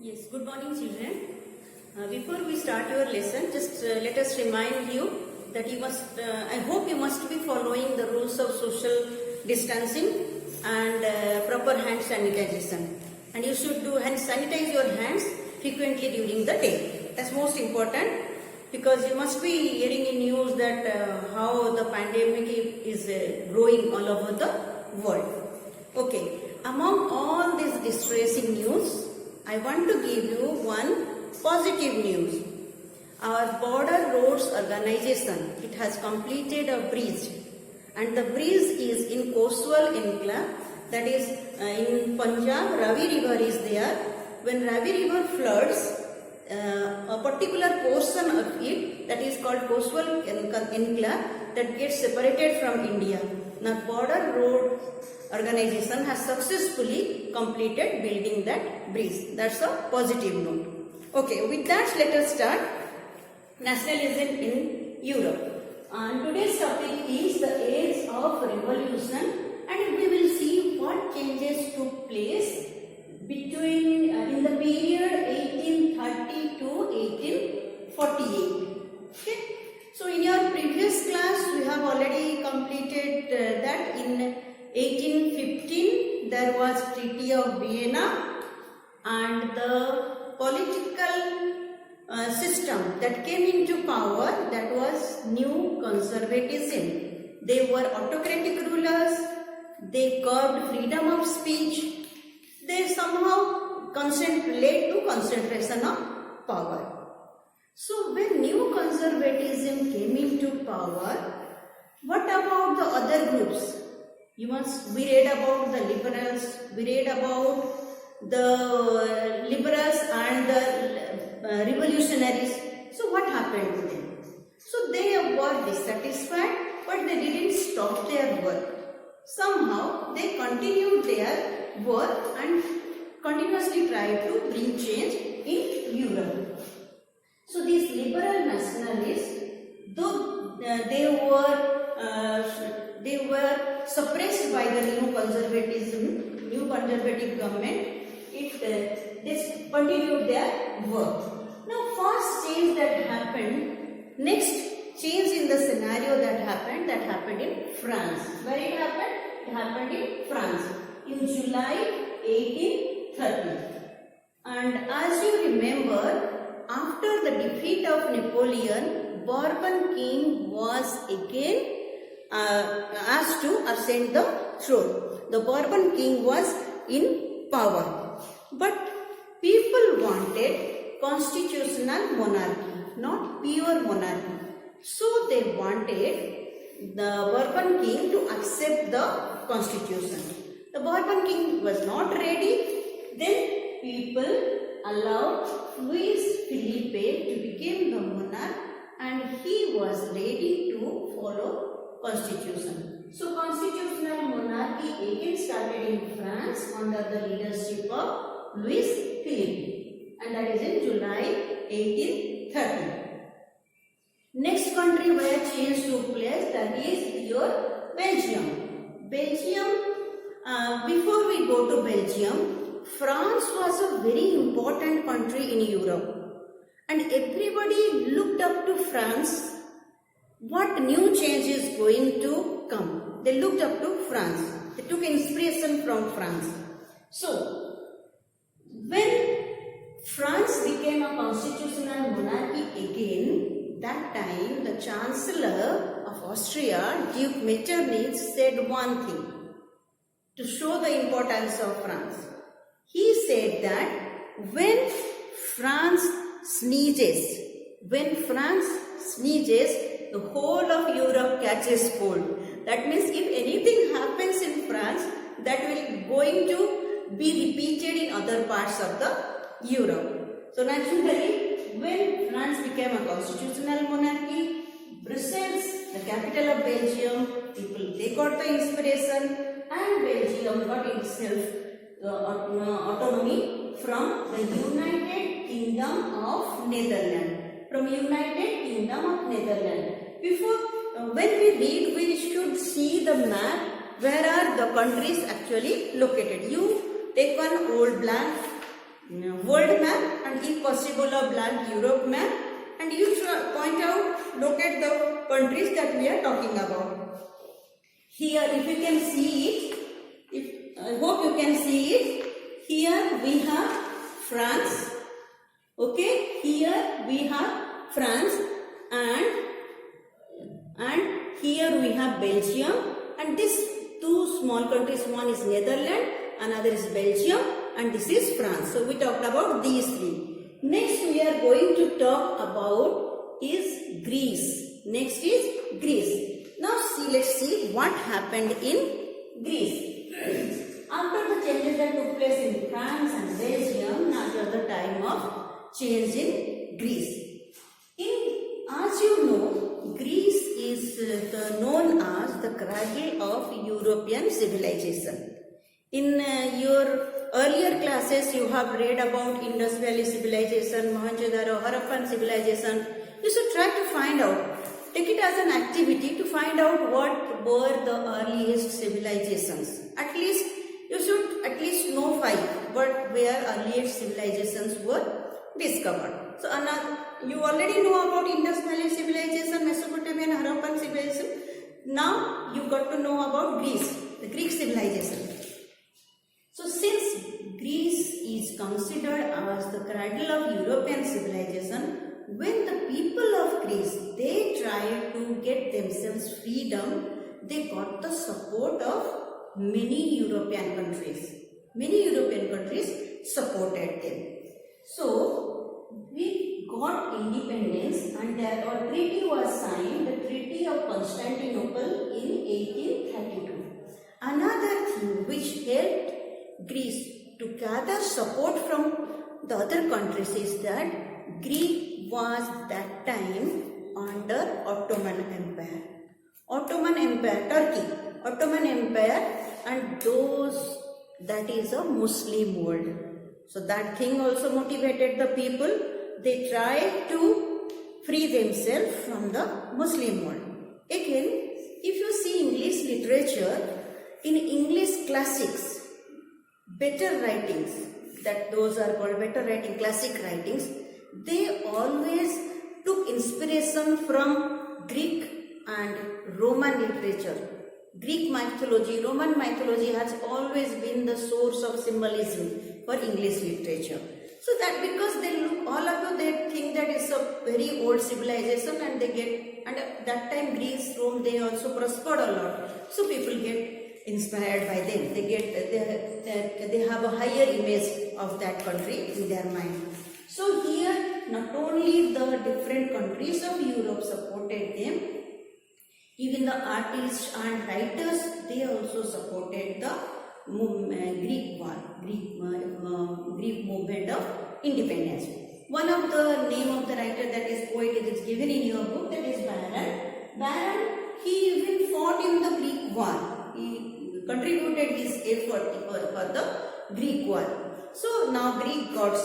Yes, good morning children. Before we start your lesson, just let us remind you that you must, I hope you must be following the rules of social distancing and proper hand sanitization. And you should sanitize your hands frequently during the day. That's most important because you must be hearing in news that how the pandemic is growing all over the world. Okay, among all these distressing news, I want to give you one positive news. Our Border Roads Organization, it has completed a bridge, and the bridge is in coastal enclave, that is in Punjab. Ravi River is there. When Ravi River floods, a particular portion of it, that is called coastal enclave, that gets separated from India. Now Border Road Organization has successfully completed building that bridge. That's a positive note. Okay, with that let us start nationalism in Europe. And today's topic is the age of revolution, and we will see what changes took place between in the period 1830 to 1848. Okay. So in your previous class we have already completed that. In 1815 there was Treaty of Vienna, and the political system that came into power, that was new conservatism. They were autocratic rulers, they curbed freedom of speech, they somehow led to concentration of power. So when new conservatism came into power, what about the other groups? We read about the liberals, we read about the liberals and the revolutionaries. So what happened to them? So they were dissatisfied, but they didn't stop their work. Somehow they continued their work and continuously tried to bring change in Europe. So these liberal nationalists, though they were suppressed by the new conservative government, they continued their work. Now first change that happened, next change in the scenario that happened in France. Where it happened? It happened in France in July 1830. And as you remember, after the defeat of Napoleon, Bourbon king was again asked to ascend the throne. The Bourbon king was in power, but people wanted constitutional monarchy, not pure monarchy. So they wanted the Bourbon king to accept the constitution. The Bourbon king was not ready. Then people allowed Louis Philippe to become the monarch, and he was ready to follow constitution. So constitutional monarchy again started in France under the leadership of Louis Philippe, and that is in July 1830. Next country where change took place, that is your Belgium. Before we go to Belgium, France was a very important country in Europe, and everybody looked up to France. What new change is going to come? They looked up to France. They took inspiration from France. So, when France became a constitutional monarchy again, that time the Chancellor of Austria, Duke Metternich, said one thing to show the importance of France. He said that when France sneezes, the whole of Europe catches cold. That means if anything happens in France, that will going to be repeated in other parts of the Europe. So naturally, when France became a constitutional monarchy, Brussels, the capital of Belgium, they got the inspiration, and Belgium got itself autonomy from the United Kingdom of Netherlands. Before, when we read, we should see the map where are the countries actually located. You take one old blank world map and if possible a blank Europe map, and you point out, locate the countries that we are talking about. Here if you can see it, I hope you can see it, here we have France, okay, here we have France and here we have Belgium, and these two small countries, one is Netherlands, another is Belgium, and this is France. So we talked about these three. Next we are going to talk about is Greece. Next is Greece. Now let's see what happened in Greece. After the changes that took place in France and Belgium, now it was the time of change in Greece. As you know, Greece is known as the cradle of European civilization. In your earlier classes, you have read about Indus Valley civilization, Mohenjo-daro, Harappan civilization. You should try to find out, take it as an activity to find out what were the earliest civilizations. At least you should at least know 5 where earliest civilizations were discovered. So you already know about Indus Valley civilization, Mesopotamian, Harappan civilization. Now you got to know about Greece, the Greek civilization. So since Greece is considered as the cradle of European civilization, when the people of Greece, they tried to get themselves freedom, they got the support of many European countries. Many European countries supported them. So we got independence and a treaty was signed, the Treaty of Constantinople in 1832. Another thing which helped Greece to gather support from the other countries is that Greece was that time under Ottoman Empire. Ottoman Empire, Turkey, Ottoman Empire, and that is a Muslim world. So that thing also motivated the people. They tried to free themselves from the Muslim world. Again, if you see English literature, in English classics, better writings, that those are called better writing, classic writings, they always took inspiration from Greek and Roman literature. Greek mythology, Roman mythology has always been the source of symbolism for English literature. So that because they look, all of you, they think that it's a very old civilization and they get, and at that time Greece, Rome, they also prospered a lot. So people get inspired by them. They have a higher image of that country in their mind. So here, not only the different countries of Europe supported them, even the artists and writers, they also supported the Greek movement of independence. One of the name of the writer, that is poet, is given in your book, that is Byron. Byron, he even fought in the Greek war. He contributed his effort for the Greek war. So now Greek got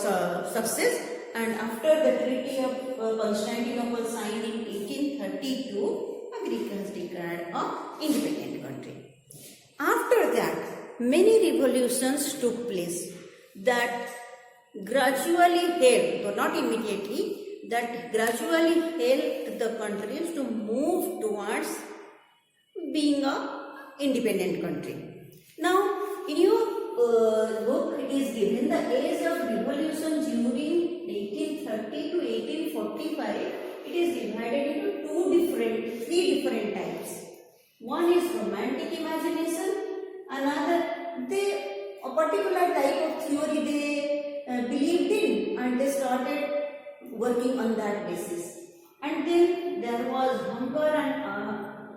success, and after the Treaty of Constantinople signed in 1832, Greek has declared an independent country. After that, many revolutions took place that gradually helped, though not immediately, that gradually helped the countries to move towards being an independent country. Now, in your book, it is given the age of revolution during 1830 to 1845. It is divided into three different types. One is romantic imagination, another, a particular type of theory they believed in, and they started working on that basis. And then there was hunger and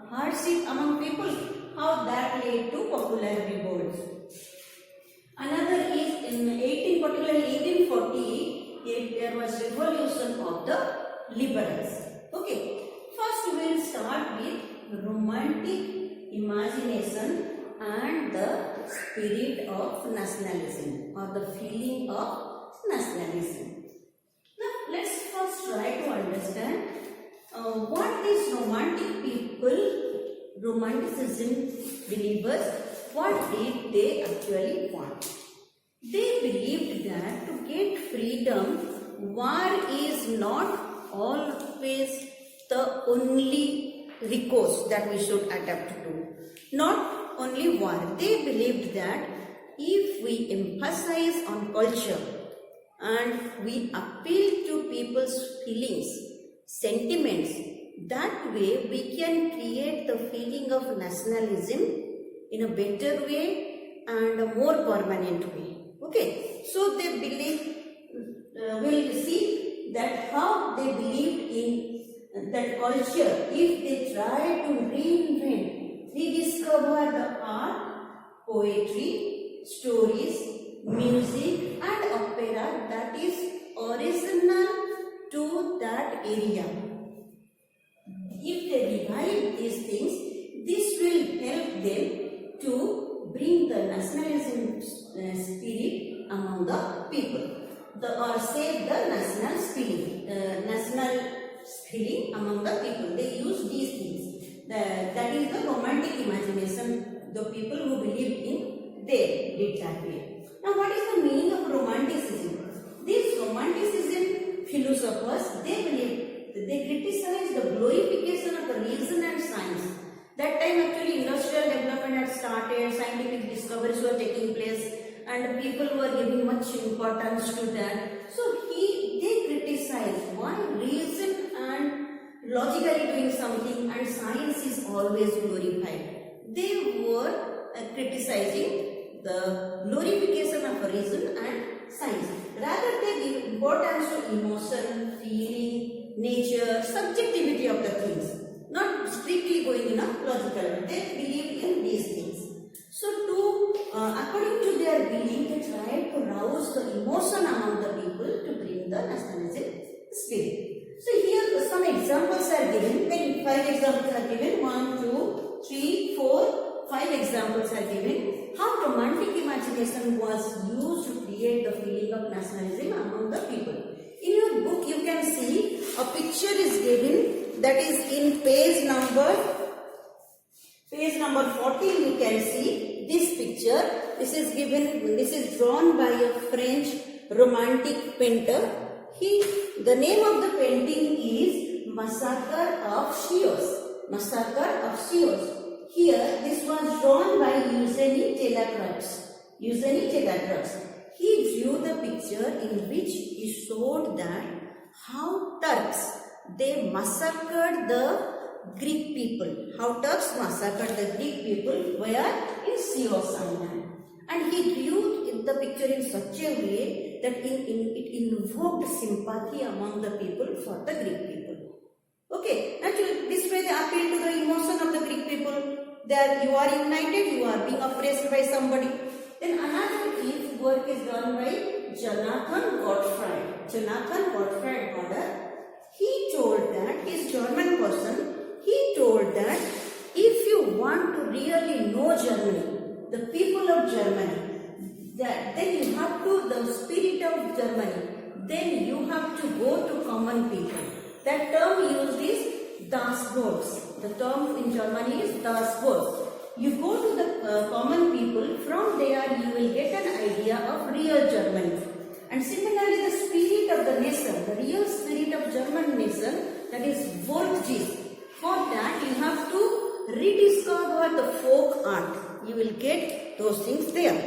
hardship among people, how that led to popular revolts. Another is in particularly 1840, there was revolution of the liberals. Okay, first we will start with romantic imagination and the spirit of nationalism, or the feeling of nationalism. Now let's first try to understand what these romantic people, romanticism believers, what did they actually want. They believed that to get freedom, war is not always the only recourse that we should adapt to. Not only war, they believed that if we emphasize on culture and we appeal to people's feelings, sentiments, that way we can create the feeling of nationalism in a better way and a more permanent way. Okay, so they believe, we'll see that how they believed in that culture. If they try to reinvent, rediscover the art, poetry, stories, music and opera that is original to that area. If they revive these things, this will help them to bring the nationalism spirit among the people, or save the national feeling among the people. They use these things. That is the romantic imagination. The people who believe in, they did that way. Now, what is the meaning of romanticism? These romanticism philosophers, they criticize the glorification of the reason and science. That time actually industrial development had started, scientific discoveries were taking place, and people were giving much importance to that. So they criticize why reason and logically doing something and science is always glorified. They were criticizing the glorification of reason and science. Rather, they give importance to emotion, feeling, nature, subjectivity of the things, not strictly going in a logical. They believe in these things. So, according to their belief, they try to rouse the emotion among the people to bring the nationalism spirit. So, here some examples are given. When 5 examples are given, 1, 2, 3, 4, 5 examples are given. How romantic imagination was used to create the feeling of nationalism among the people. In your book, you can see a picture is given, that is in page number 14. You can see this picture. This is given. This is drawn by a French romantic painter. The name of the painting is Massacre of Chios. Massacre of Chios. Here, this was drawn by Eugène Delacroix. Eugène Delacroix. He drew the picture in which he showed that how Turks, they massacred the Greek people. How Turks massacred the Greek people where in Chios Island. And he drew the picture in such a way that it invoked sympathy among the people for the Greek people. Okay, actually this way they appeal to the emotion of the Greek people. That you are united, you are being oppressed by somebody. Then another work is done by Jonathan Gottfried. Jonathan Gottfried Herder. He told that, he is German person, he told that if you want to really know Germany, the people of Germany, then you have to, the spirit of Germany, then you have to go to common people. That term used is Das Volk. The term in Germany is Das Volk. You go to the common people, from there you will get an idea of real Germany. And similarly, the spirit of the nation, the real spirit of German nation, that is Volksgeist. For that you have to rediscover the folk art. You will get those things there.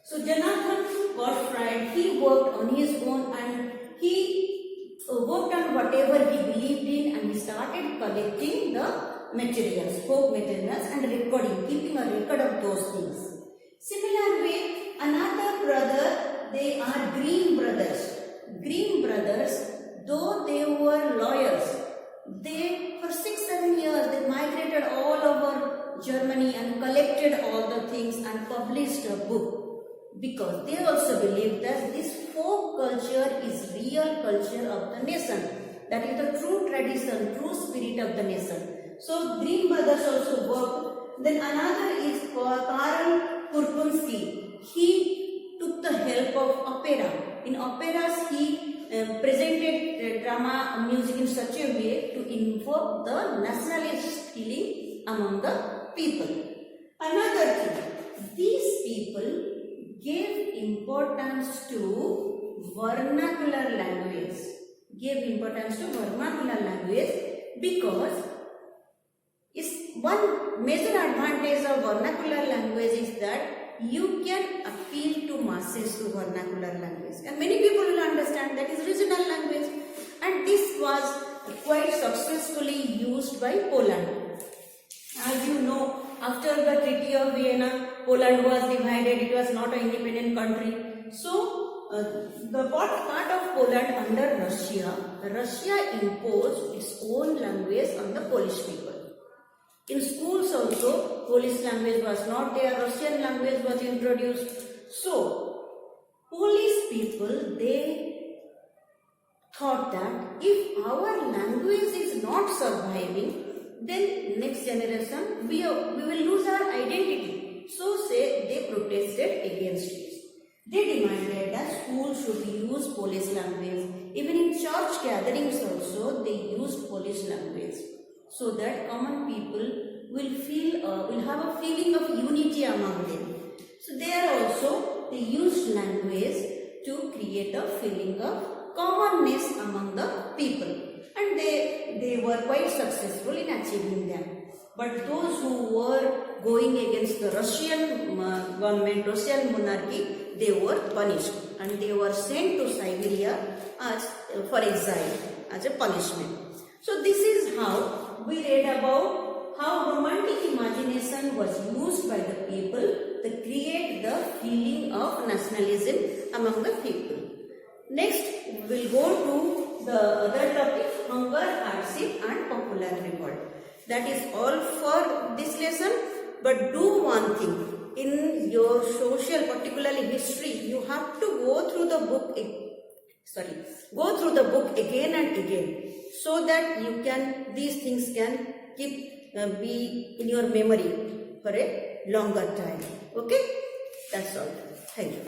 So Jonathan Gottfried, he worked on his own and he worked on whatever he believed in, and he started collecting the materials, folk materials, and recording, keeping a record of those things. Similar way, another brother, they are Grimm brothers. Grimm brothers, though they were lawyers, they for 6-7 years they migrated all over Germany and collected all the things and published a book. Because they also believe that this folk culture is real culture of the nation. That is the true tradition, true spirit of the nation. So Grimm brothers also worked. Then another is Karl Kurpinski. He took the help of opera. In operas, he presented drama music in such a way to invoke the nationalist feeling among the people. Another thing, these people gave importance to vernacular language. Give importance to vernacular language because one major advantage of vernacular language is that you can appeal to masses through vernacular language, and many people will understand that is regional language, and this was quite successfully used by Poland. As you know, after the Treaty of Vienna, Poland was divided, it was not an independent country. So, the part of Poland under Russia imposed its own language on the Polish people. In schools also, Polish language was not there, Russian language was introduced. So, Polish people, they thought that if our language is not surviving, then next generation we will lose our identity. So they protested against it. They demanded that schools should use Polish language. Even in church gatherings also they used Polish language, so that common people will have a feeling of unity among them. So there also they used language to create a feeling of commonness among the people, and they were quite successful in achieving them. But those who were going against the Russian government, Russian monarchy, they were punished and they were sent to Siberia as for exile as a punishment. So this is how we read about how romantic imagination was used by the people to create the feeling of nationalism among the people. Next, we will go to the other topic, hunger, hardship and popular revolt. That is all for this lesson. But do one thing, in your social, particularly history, you have to go through the book, again and again, so that you can, these things can be in your memory for a longer time. Okay, that's all. Thank you.